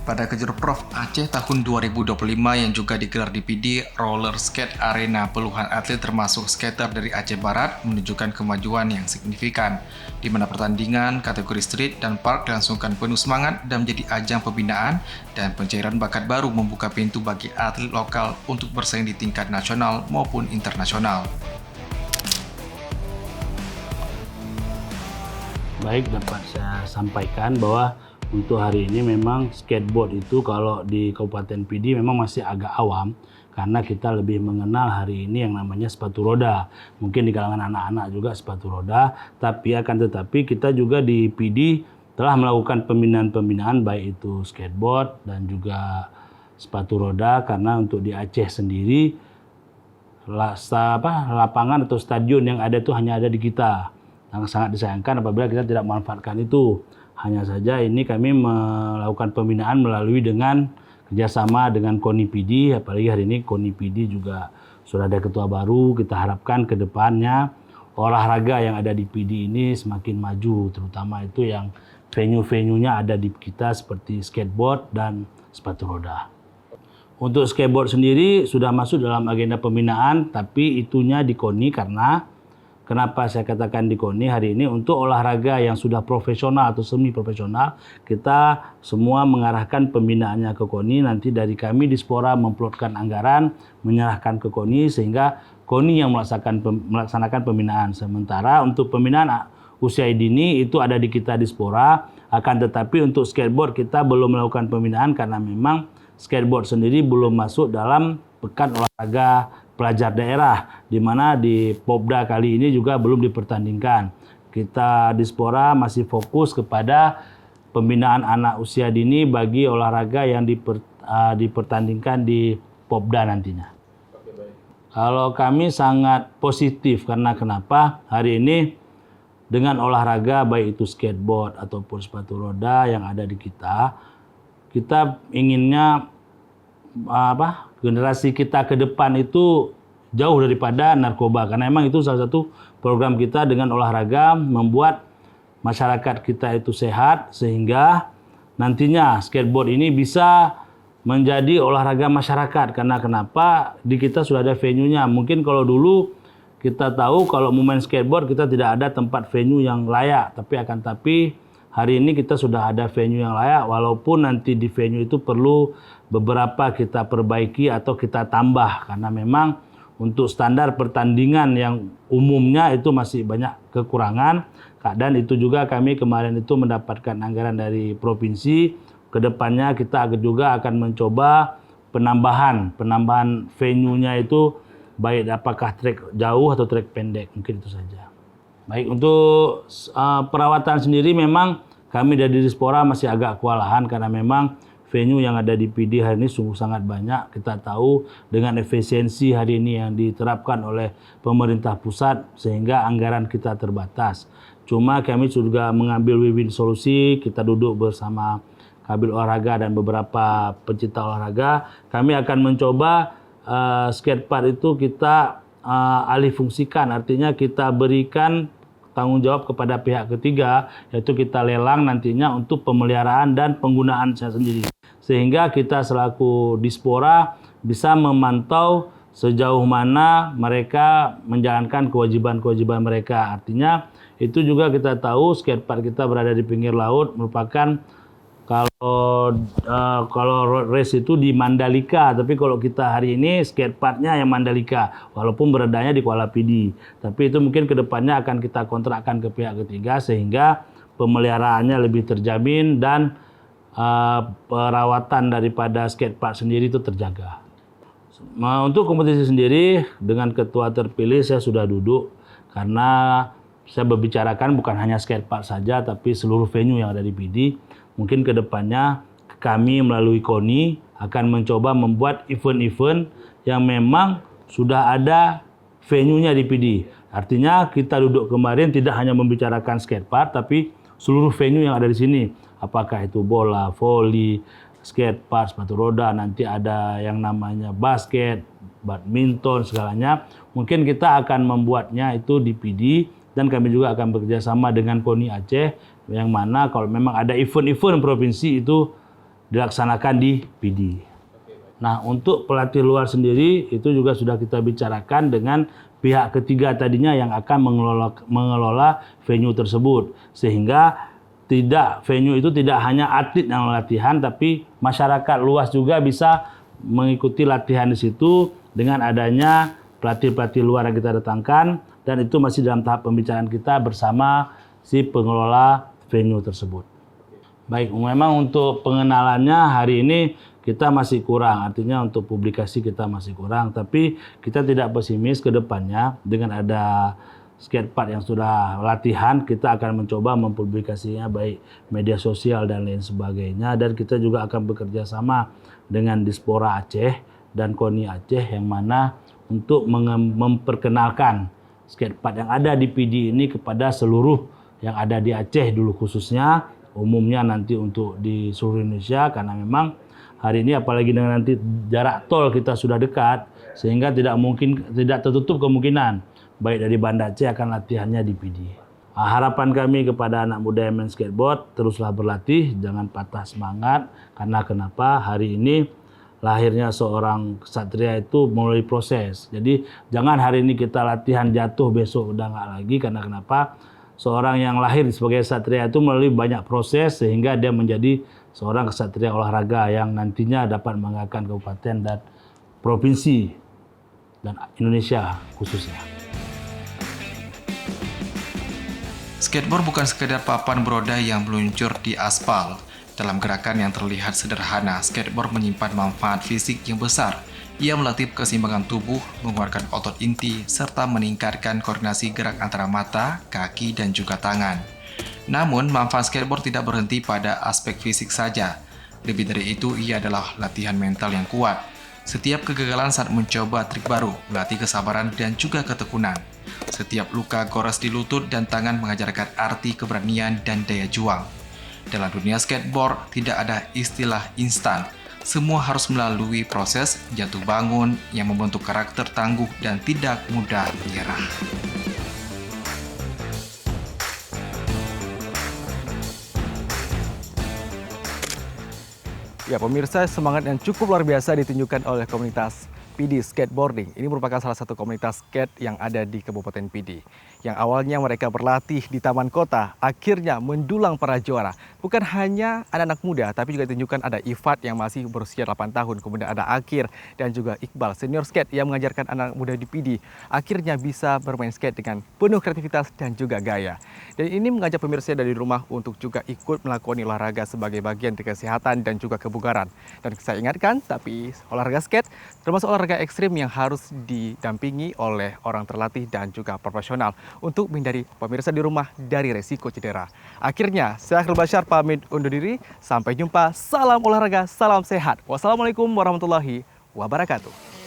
Pada Kejurprov Aceh tahun 2025 yang juga digelar di PD Roller Skate Arena, puluhan atlet termasuk skater dari Aceh Barat menunjukkan kemajuan yang signifikan, di mana pertandingan kategori street dan park dilangsungkan penuh semangat dan menjadi ajang pembinaan dan pencairan bakat baru, membuka pintu bagi atlet lokal untuk bersaing di tingkat nasional maupun internasional.
Baik, dapat saya sampaikan bahwa untuk hari ini memang skateboard itu kalau di Kabupaten PD memang masih agak awam karena kita lebih mengenal hari ini yang namanya sepatu roda. Mungkin di kalangan anak-anak juga sepatu roda, tapi akan tetapi kita juga di PD telah melakukan pembinaan-pembinaan baik itu skateboard dan juga sepatu roda, karena untuk di Aceh sendiri lapangan atau stadion yang ada itu hanya ada di kita. Yang sangat disayangkan apabila kita tidak memanfaatkan itu. Hanya saja ini kami melakukan pembinaan melalui dengan kerjasama dengan KONI PD, apalagi hari ini KONI PD juga sudah ada ketua baru. Kita harapkan ke depannya olahraga yang ada di PD ini semakin maju, terutama itu yang venue-venue-nya ada di kita seperti skateboard dan sepatu roda. Untuk skateboard sendiri sudah masuk dalam agenda pembinaan, tapi itunya di KONI karena kenapa saya katakan di KONI hari ini untuk olahraga yang sudah profesional atau semi profesional, kita semua mengarahkan pembinaannya ke KONI. Nanti dari kami di Spora memplotkan anggaran, menyerahkan ke KONI sehingga KONI yang melaksanakan pembinaan. Sementara untuk pembinaan usia dini itu ada di kita di Spora, akan tetapi untuk skateboard kita belum melakukan pembinaan karena memang skateboard sendiri belum masuk dalam pekan olahraga pelajar daerah, di mana di Popda kali ini juga belum dipertandingkan. Kita di Spora masih fokus kepada pembinaan anak usia dini bagi olahraga yang dipertandingkan di Popda nantinya. Kalau kami sangat positif karena kenapa hari ini dengan olahraga baik itu skateboard ataupun sepatu roda yang ada di kita inginnya generasi kita ke depan itu jauh daripada narkoba, karena memang itu salah satu program kita dengan olahraga membuat masyarakat kita itu sehat sehingga nantinya skateboard ini bisa menjadi olahraga masyarakat. Karena kenapa di kita sudah ada venue-nya. Mungkin kalau dulu kita tahu kalau mau main skateboard kita tidak ada tempat venue yang layak, tapi hari ini kita sudah ada venue yang layak, walaupun nanti di venue itu perlu beberapa kita perbaiki atau kita tambah karena memang untuk standar pertandingan yang umumnya itu masih banyak kekurangan. Dan itu juga kami kemarin itu mendapatkan anggaran dari provinsi. Kedepannya kita juga akan mencoba penambahan venue-nya itu baik apakah trek jauh atau trek pendek, mungkin itu saja. Baik, untuk perawatan sendiri memang kami dari Dispora masih agak kewalahan karena memang venue yang ada di PD hari ini sungguh sangat banyak. Kita tahu dengan efisiensi hari ini yang diterapkan oleh pemerintah pusat sehingga anggaran kita terbatas. Cuma kami juga mengambil win-win solusi, kita duduk bersama Kabil Olahraga dan beberapa pencinta olahraga. Kami akan mencoba skatepark itu kita alih fungsikan, artinya kita berikan tanggung jawab kepada pihak ketiga, yaitu kita lelang nantinya untuk pemeliharaan dan penggunaan saya sendiri. Sehingga kita selaku Dispora bisa memantau sejauh mana mereka menjalankan kewajiban-kewajiban mereka. Artinya itu juga kita tahu skatepark kita berada di pinggir laut merupakan kalau race itu di Mandalika, tapi kalau kita hari ini skateparknya yang Mandalika, walaupun beradanya di Kuala Pidi. Tapi itu mungkin kedepannya akan kita kontrakkan ke pihak ketiga sehingga pemeliharaannya lebih terjamin dan perawatan daripada skatepark sendiri itu terjaga. Untuk kompetisi sendiri dengan ketua terpilih saya sudah duduk karena saya berbicarakan bukan hanya skatepark saja tapi seluruh venue yang ada di PD. Mungkin ke depannya kami melalui KONI akan mencoba membuat event-event yang memang sudah ada venue-nya di PD. Artinya kita duduk kemarin tidak hanya membicarakan skatepark tapi seluruh venue yang ada di sini. Apakah itu bola, voli, skatepark, sepatu roda, nanti ada yang namanya basket, badminton, segalanya. Mungkin kita akan membuatnya itu di PD dan kami juga akan bekerja sama dengan KONI Aceh yang mana kalau memang ada event-event provinsi itu dilaksanakan di PD. Nah, untuk pelatih luar sendiri itu juga sudah kita bicarakan dengan pihak ketiga tadinya yang akan mengelola venue tersebut. Sehingga venue itu tidak hanya atlet yang latihan tapi masyarakat luas juga bisa mengikuti latihan di situ dengan adanya pelatih-pelatih luar yang kita datangkan dan itu masih dalam tahap pembicaraan kita bersama si pengelola venue tersebut. Baik, memang untuk pengenalannya hari ini kita masih kurang, artinya untuk publikasi kita masih kurang, tapi kita tidak pesimis ke depannya dengan ada skatepark yang sudah latihan, kita akan mencoba mempublikasinya baik media sosial dan lain sebagainya dan kita juga akan bekerja sama dengan Dispora Aceh dan KONI Aceh yang mana untuk memperkenalkan skatepark yang ada di PD ini kepada seluruh yang ada di Aceh dulu khususnya, umumnya nanti untuk di seluruh Indonesia karena memang hari ini apalagi dengan nanti jarak tol kita sudah dekat sehingga tidak tertutup kemungkinan baik dari Banda Aceh akan latihannya di PD. Harapan kami kepada anak muda yang main skateboard teruslah berlatih, jangan patah semangat karena kenapa hari ini lahirnya seorang ksatria itu melalui proses. Jadi jangan hari ini kita latihan jatuh besok udah nggak lagi karena kenapa? Seorang yang lahir sebagai ksatria itu melalui banyak proses sehingga dia menjadi seorang ksatria olahraga yang nantinya dapat membanggakan kabupaten dan provinsi dan Indonesia khususnya.
Skateboard bukan sekedar papan beroda yang meluncur di aspal. Dalam gerakan yang terlihat sederhana, skateboard menyimpan manfaat fisik yang besar. Ia melatih keseimbangan tubuh, mengeluarkan otot inti, serta meningkatkan koordinasi gerak antara mata, kaki, dan juga tangan. Namun, manfaat skateboard tidak berhenti pada aspek fisik saja. Lebih dari itu, ia adalah latihan mental yang kuat. Setiap kegagalan saat mencoba trik baru, melatih kesabaran dan juga ketekunan. Setiap luka gores di lutut dan tangan mengajarkan arti keberanian dan daya juang. Dalam dunia skateboard, tidak ada istilah instan. Semua harus melalui proses jatuh bangun yang membentuk karakter tangguh dan tidak mudah menyerah.
Ya pemirsa, semangat yang cukup luar biasa ditunjukkan oleh komunitas PD Skateboarding. Ini merupakan salah satu komunitas skate yang ada di Kabupaten PD. Yang awalnya mereka berlatih di taman kota, akhirnya mendulang para juara. Bukan hanya anak-anak muda, tapi juga ditunjukkan ada Ifat yang masih berusia 8 tahun. Kemudian ada Akir dan juga Iqbal, senior skate yang mengajarkan anak muda di PD. Akhirnya bisa bermain skate dengan penuh kreativitas dan juga gaya. Dan ini mengajak pemirsa dari rumah untuk juga ikut melakukan olahraga sebagai bagian dari kesehatan dan juga kebugaran. Dan saya ingatkan, tapi olahraga skate termasuk olahraga olahraga ekstrim yang harus didampingi oleh orang terlatih dan juga profesional untuk menghindari pemirsa di rumah dari resiko cedera. Akhirnya, saya Akhlul Basyar pamit undur diri. Sampai jumpa. Salam olahraga, salam sehat. Wassalamualaikum warahmatullahi wabarakatuh.